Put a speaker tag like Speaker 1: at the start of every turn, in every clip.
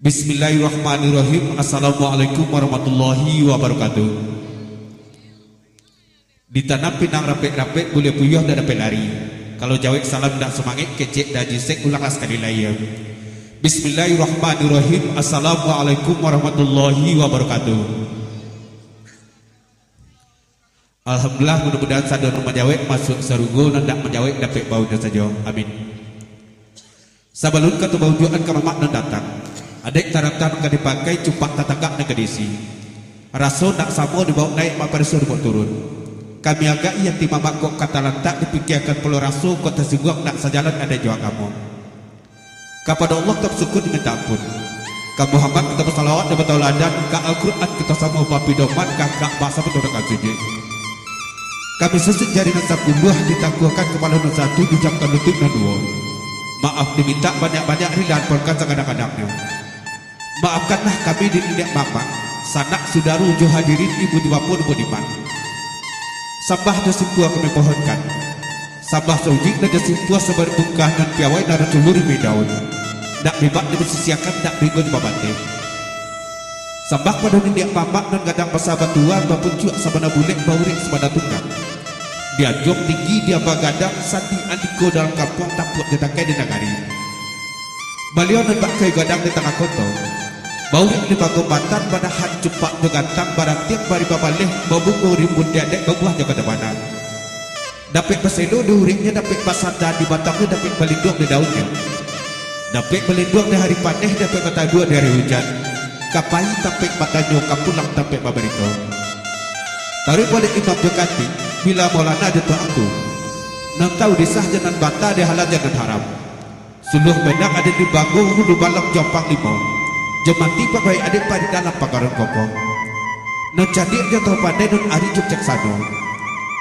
Speaker 1: Bismillahirrahmanirrahim. Assalamualaikum warahmatullahi wabarakatuh. Di tanah Pinang rapek-rapek boleh puyuh dan dapat lari. Kalau jawab salam dak semangit kecek dan jisek ulanglah sekali lagi. Bismillahirrahmanirrahim. Assalamualaikum warahmatullahi wabarakatuh. Alhamdulillah, mudah-mudahan sadar menjawab masuk sarugo dan dak menjawab dapat baunya saja. Amin. Sabalun kata baujuan kemamak dan datang. Adik taratan akan dipakai cupak tatagak dan kedisi. Rasul nak samo dibawa naik mak parisur buat turun. Kami agak yang timamak kok kata lantak dipikirkan perlu rasul kok tersinggung nak sejalan ada jawab kamu. Kepada Allah kita bersyukur diminta ampun. Ka Muhammad kita bersalawat dan bertauladan. Ka Al-Quran kita sama bapi doman. Kakak bahasa pendodakan sujud. Kami sesik jari nasa puluh ditakwakan kepala nasa satu dijamkan lutut dan dua. Maaf diminta banyak-banyak rilan perkasa kadang-kadangnya. Maafkanlah kami di nenek bapak, sanak saudara ujuh hadirin ibu di bapun budiman. Sambah dan simpua kami pohonkan. Sambah saujik dan simpua sebar bungkah dan piawai dan culur daun. Nak bebak dan bersisiakan nak bingung babate. Sambah pada nenek bapak dan gadang pasabat tua maupun cuak sabana bulik baurik sabana tunggang. Dia jom tinggi dia bagadang sandi andiko dalam kampung tapuk ditakai di nagari. Beliau dan bakai gadang di tengah kota. Baurik di bago batan pada han cepak begantang barang tiap bari babaleh babungo rimbun dedek babuah jaga depanan. Dapat paselo di uriknya, dapat pasanda di batangnya, dapat melindung di daunnya. Dapat melindung di hari panen, dapat mata dua dari hujan. Kapai dapat matanya kapulang dapat babarito. Tarik balik imam berkati bila Maulana jatuh aku. Nak tahu disah jalan bata di halal jalan haram. Suluh benang ada di bago hulu balang jompang limau. Jemati pakai adik pada dalam pakaran kokong. Nan cadik jatuh pandai nun ari juk caksano.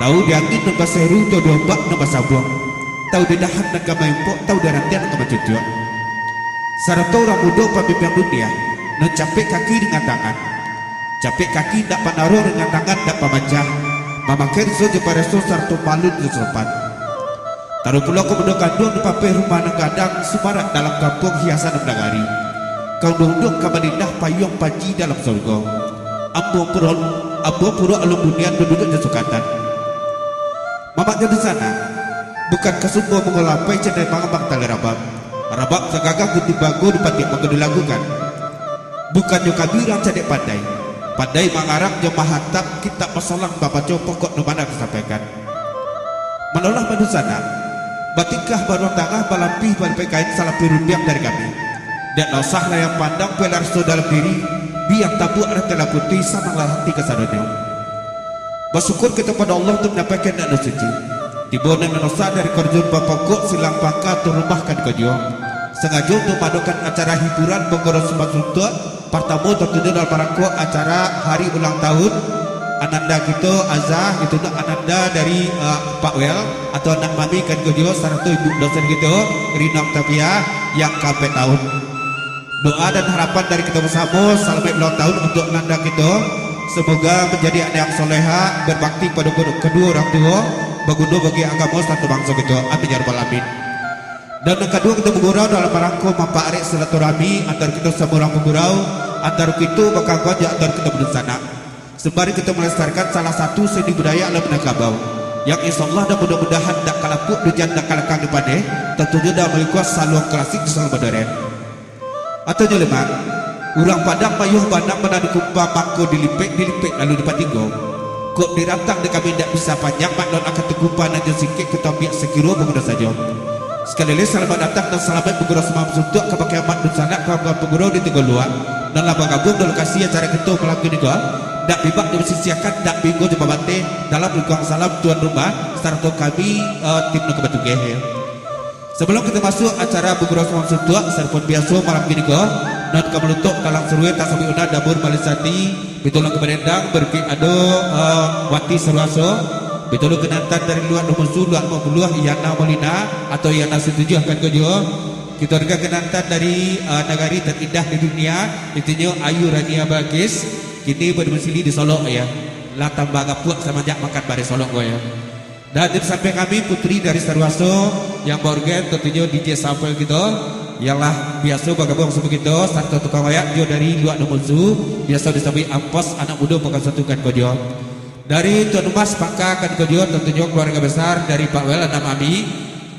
Speaker 1: Tahu dia angin nan baseru to dombak nan basabuang. Tahu dia dahan nan kamaimpok, tahu dia rantian nan kamacucuk. Sarato orang muda pemimpin dunia. Nan capek kaki dengan tangan. Capek kaki tak panaro dengan tangan tak pamajah. Mamaker so je pareso sarto palut di sopan. Taruh pulau ke benda kandung di papai rumah nan gadang sumarak dalam kampung hiasan nan nagari. Kau duduk kamalindah payung paji dalam surga. Ambo pura alum bunian berduduk di sukatan. Mamaknya di sana bukan kesumbo mengolapai cendai mangabang tali rabab. Rabab segagah guti bago dipatik maka dilakukan. Bukan yang kabiran cendai pandai. Pandai mangarang jemaah hatap kitab masalah bapak coba pokok nomana disampaikan. Menolak pada sana. Batikah baru tangah balampih balik kain salah pirundiang dari kami. Dan usahlah yang pandang pelar so dalam diri biang tabuk rentela putih sananglah hati kesadanya. Bersyukur kita pada Allah untuk mendapatkan dan suci. Tiba dan usah dari kerjun bapakku silang pangkat atau rumahkan kerja. Sengaja untuk madukan acara hiburan penggorong sempat suntuk. Pertama tertuju dalam parangko acara hari ulang tahun Ananda kita Azah itu nak Ananda dari Pak Wel atau anak mami kan kerja satu ibu dosen kita Rina Octavia yang kape tahun. Doa dan harapan dari kita bersama selamat ulang tahun untuk Nanda kita. Semoga menjadi anak yang soleha, berbakti pada kedua orang tua, berguna bagi agama satu bangsa kita. Amin ya rabbal alamin. Dan yang kedua kita bergurau dalam rangka mamparik silaturahmi antara kita semua orang bergurau, antara kita berkawan di antara kita bersana. Sembari kita melestarikan salah satu seni budaya alam Minangkabau yang insyaallah dan mudah-mudahan tak kalapuk dan tak kalakang depan tentunya dah mengikuti saluang klasik di saluang modern. Atau jeleman urang padang payuh bandang mana dikumpah mangko dilipek lalu dipatinggo kok dirantang de kami tidak bisa panjang mak non akan terkumpah najo sikit kita biak sekiro berguna saja. Sekali lagi selamat datang dan selamat bergurau semam suntuk ke pakai amat dan sanak kawan bergurau di Tegal Luar dan laba gabung dalam lokasi acara kita melakukan juga dak bibak dibersisiakan dak bingung di babate dalam lingkungan salam tuan rumah serta kami tim nak kebetulan. Sebelum kita masuk acara bergurau semam suntuk serpun biasa malam ini ke dan kemelutuk talang seruai tak sampai una dapur balisati betul kemenendang berki ado wati seruaso betul kenantan dari luar nomor 50 Yana Molina atau Yana setuju akan kerja kita juga kenantan dari negari terindah di dunia itunya Ayu Rania Bagis kini berdomisili di Solo ya lah tambah gapuak sama jak makan bare Solo ya. Dan sampai kami putri dari Sarwaso yang bergen tentunya DJ Samuel kita ialah biasa bagabung sebegitu sarta tukang wayak jo dari luar nomulzu biasa disebut ampos anak muda bukan satukan kodio dari Tuan Rumah Sepaka kan kodio tentunya keluarga besar dari Pak Wel dan Mami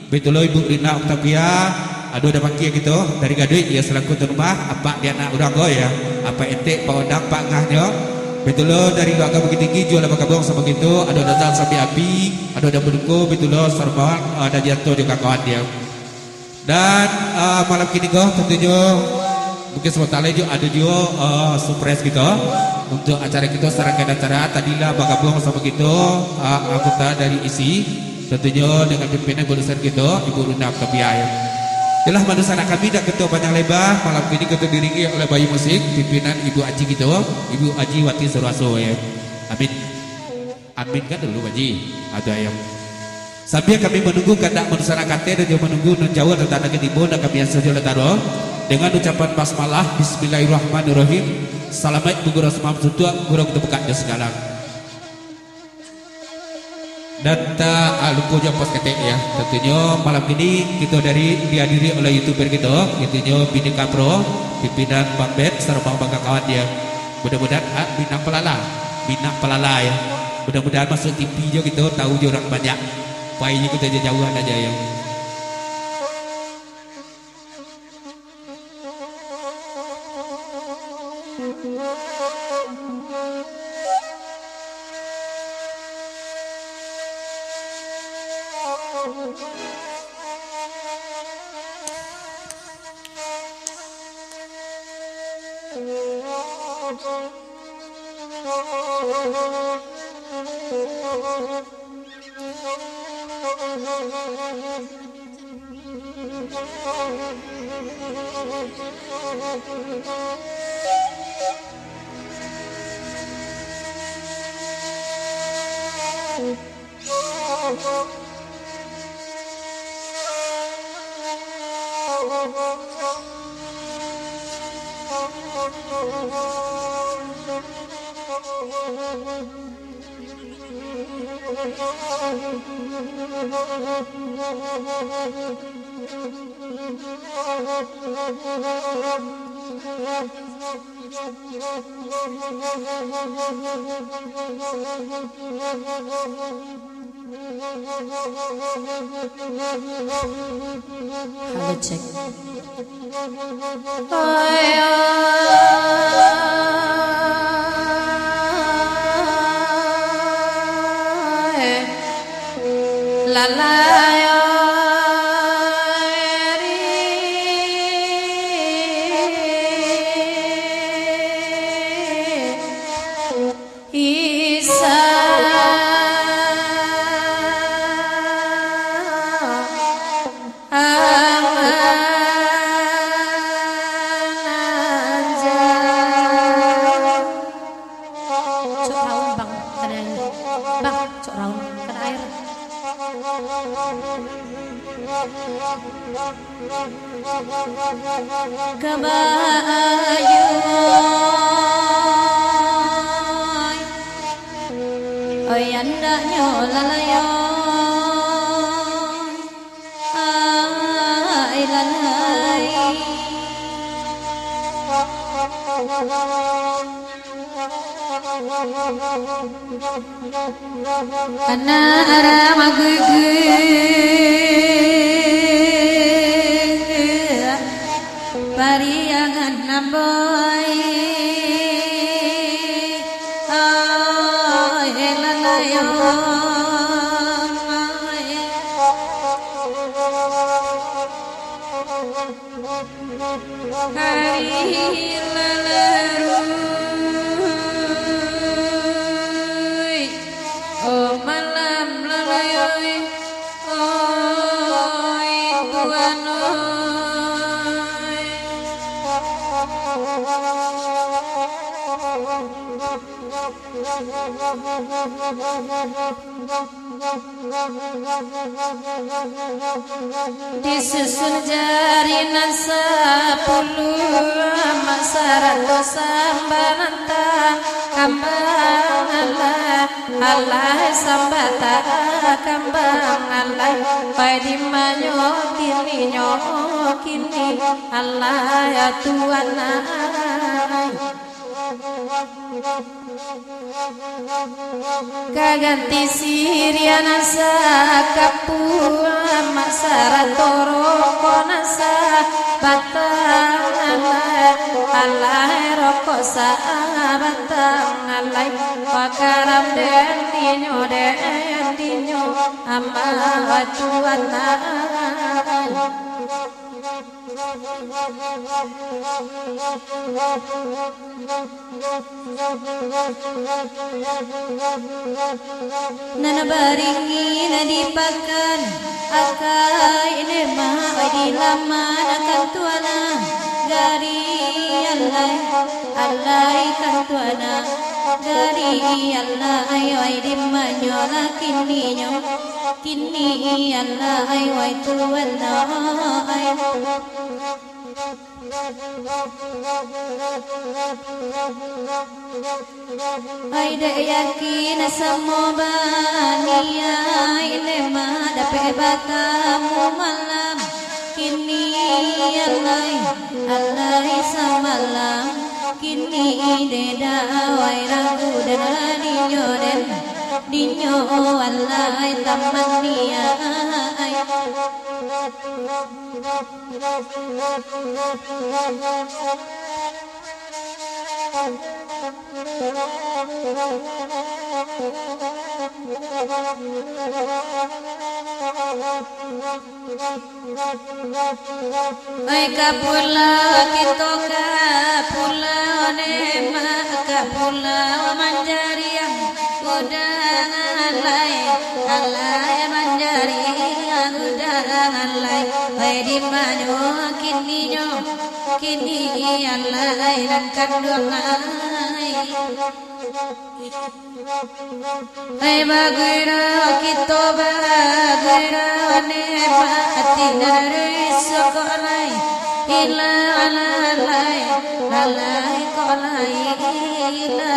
Speaker 1: betul Ibu Rina Octavia aduh ada pangki gitu dari Gaduh ya selaku Tuan Rumah apa dia anak urang go ya apa ente Pak Odang Pak Ngahnya betul dari keluarga Bukit Tinggi jual bagabung sebegitu ada datang sampai api ada berduku betul serba ada jatuh di kawan dia. Dan malam kini go tentunya mungkin sebentar lagi ada juga surprise gitu untuk acara kita serangkaian acara tadilah bagabung sama gitu anggota dari isi tentunya dengan pimpinan produser kita Ibu Runa Octavia ya. Itulah manusia anak kami dan ketua panjang lebar malam kini kita diringi oleh Bayu Musik pimpinan Ibu Aji gitu Ibu Aji Wati Surwaso ya. Amin. Amin kan dulu Aji ada yang sambil kami menunggu kandak masyarakat dan juga menunggu non Jawa dan tanah ketimbun dan kami yang saja letaro dengan ucapan basmalah Bismillahirrahmanirrahim. Assalamualaikum warahmatullahi wabarakatuh. Guru kita buka di segala. Dan tak lupa jam pos ketek ya. Tentunya malam ini kita dihadiri oleh YouTuber kita, tentunya Bhinneka Pro, pimpinan Bang Bet serta Bang kawan dia. Mudah-mudahan Bhinneka Pelala ya. Mudah-mudahan masuk TV juga kita tahu orang banyak. Baiknya kita jauhan aja ya.
Speaker 2: Halo cek. La la Anara magugug pariangan namboy elalayo hari lalaru oh malam lalayoy oi tuanoy disusun jari nasa puluh masyarakat sambananta kambang Allah sambata kambang Allah pai manyo kini Allah ya Tuhan kaganti siriana sakapua masara toro konasa batang Allah rokok batang Allah pakaram den dinyo amma Tuhan nana baringi nadipakan akai nema di laman akan tuana dari Allah kan tuana dari Allah ay di manyola kini Allah ay tuana ay ay da yakin samo bania ilema dapat batamu malam kini Allah samalam kini deda wai ragu dan dinyo Allah tamania ay kapula kito kapula nema kapula manjariang udangan alai manjariang udangan alai ay di manyo kini alai dan kandungan ay bagera kito bagera nema atinari sokolai ila alai kolai ila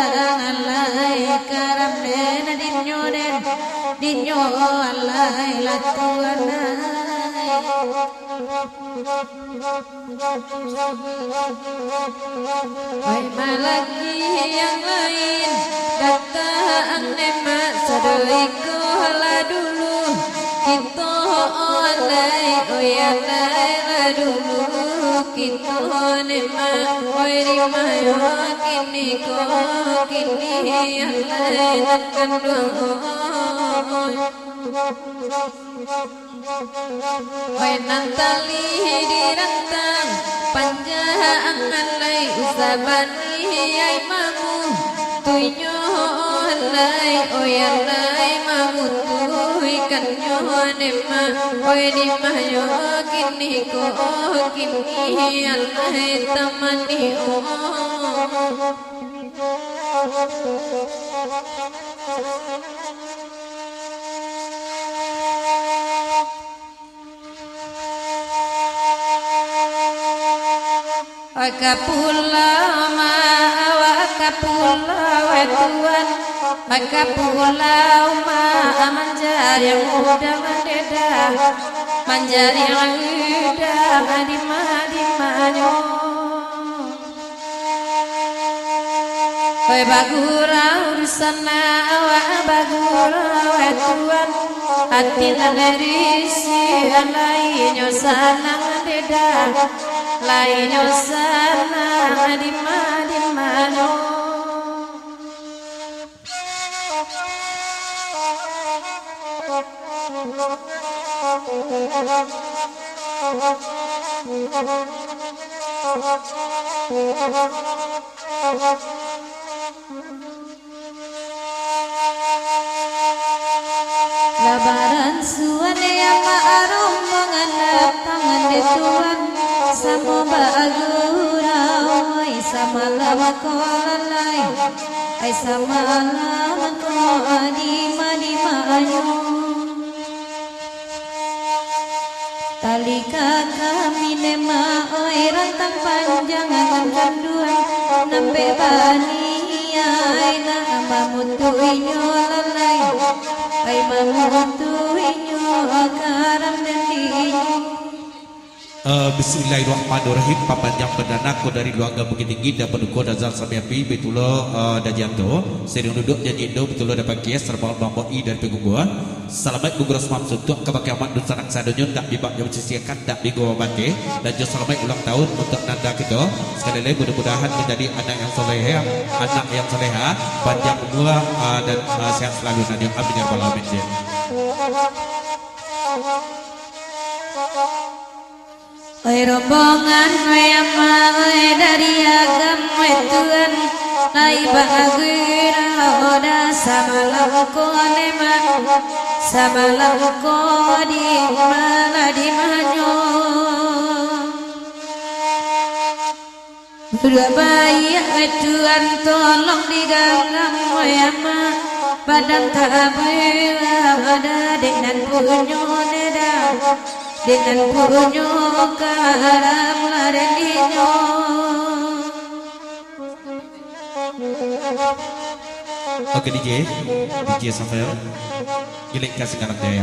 Speaker 2: alai karamena dinyo alai latuana ay malagi yang lain datang nema sadaiku hala dulu kita alai alai dulu kita nema rimayo kini alai kandung nantali dirantang panjang alai usabani ay mamu tuyo alai alai mamu tuy kanyo nema di mayo kini alai tamani Akapula wetuan Akapula manjari yang udah mendeda manjari yang udah madimanyo Oi bagura urusan bagura wetuan hati lerisi lainnya sanang beda lainnya sanang di mana Labaran suane apa arum menganap tangan di tuan sama bagurau ai sama lama kolalai ai sama lama ko adimanyo talika kami nema oi rantang panjang kanduan ambe bani ai na mamutu inyo lalai ai mamutu inyo karam dan dinyo.
Speaker 1: Bismillahirrahmanirrahim. Papanjang berdanaku dari luarga Bukit Tinggi dan pendukung Dazal Samiapi betulo dan janto sering duduk jadi Indo betulo dapat kias serba bambu i dan pegungguan. Selamat gugros mamsutuk kebagai amat dan sanak sadonyo tak dibak yang sisiakan tak digowo bate dan jo selamat ulang tahun untuk nanda kita sekali lagi mudah-mudahan menjadi anak yang soleha, anak yang soleha, panjang umur dan sehat selalu nanti amin ya rabbal alamin.
Speaker 2: Oi rombongan oi ama oi dari agam oi Tuhan nai bahagia oda samalam ko nema samalam ko di manyo Surabaya oi Tuhan tolong digenggam oi ama badan tabe ada dengan punyo neda dengan punyo karam larenyo.
Speaker 1: Oke DJ Samuel, gilik kasih kanan daya.